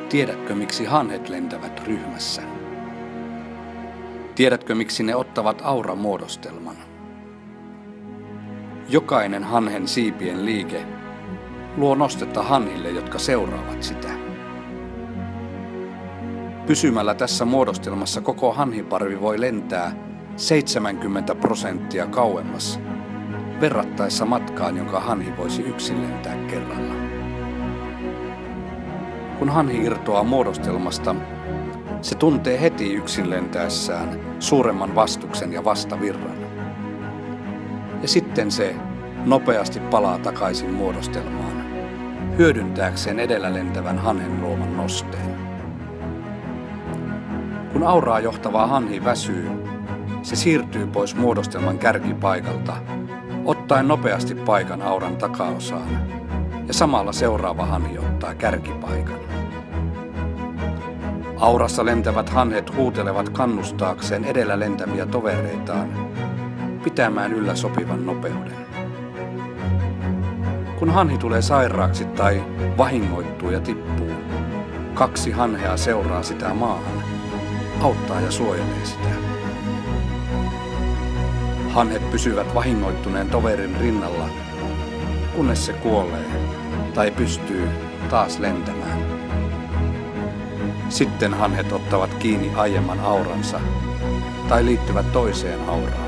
Tiedätkö, miksi hanhet lentävät ryhmässä? Tiedätkö, miksi ne ottavat auramuodostelman? Jokainen hanhen siipien liike luo nostetta hanhille, jotka seuraavat sitä. Pysymällä tässä muodostelmassa koko hanhiparvi voi lentää 70% kauemmas verrattaessa matkaan, jonka hanhi voisi yksin lentää kerralla. Kun hanhi irtoaa muodostelmasta, se tuntee heti yksin lentäessään suuremman vastuksen ja vastavirran. Ja sitten se nopeasti palaa takaisin muodostelmaan, hyödyntääkseen edellä lentävän hanhen luoman nosteen. Kun auraa johtava hanhi väsyy, se siirtyy pois muodostelman kärkipaikalta, ottaen nopeasti paikan auran takaosaan, ja samalla seuraava hanhi ottaa kärkipaikan. Aurassa lentävät hanhet huutelevat kannustaakseen edellä lentäviä tovereitaan pitämään yllä sopivan nopeuden. Kun hanhi tulee sairaaksi tai vahingoittuu ja tippuu, 2 hanhea seuraa sitä maahan, auttaa ja suojelee sitä. Hanhet pysyvät vahingoittuneen toverin rinnalla, kunnes se kuolee tai pystyy taas lentämään. Sitten hanhet ottavat kiinni aiemman auransa tai liittyvät toiseen auraan.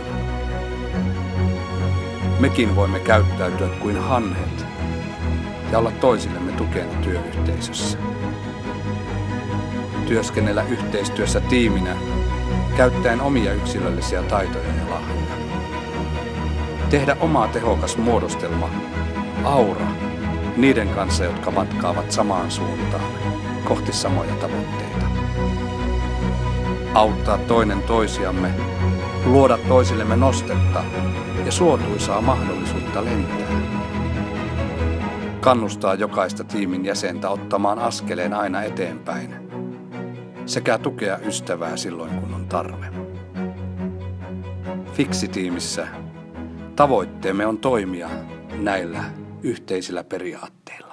Mekin voimme käyttäytyä kuin hanhet ja olla toisillemme tukena työyhteisössä. Työskennellä yhteistyössä tiiminä, käyttäen omia yksilöllisiä taitoja ja lahjoja. Tehdä oma tehokas muodostelma, aura, niiden kanssa, jotka matkaavat samaan suuntaan, kohti samoja tavoitteita. Auttaa toinen toisiamme, luoda toisillemme nostetta ja suotuisaa mahdollisuutta lentää. Kannustaa jokaista tiimin jäsentä ottamaan askeleen aina eteenpäin sekä tukea ystävää silloin, kun on tarve. Fiksi-tiimissä tavoitteemme on toimia näillä yhteisillä periaatteilla.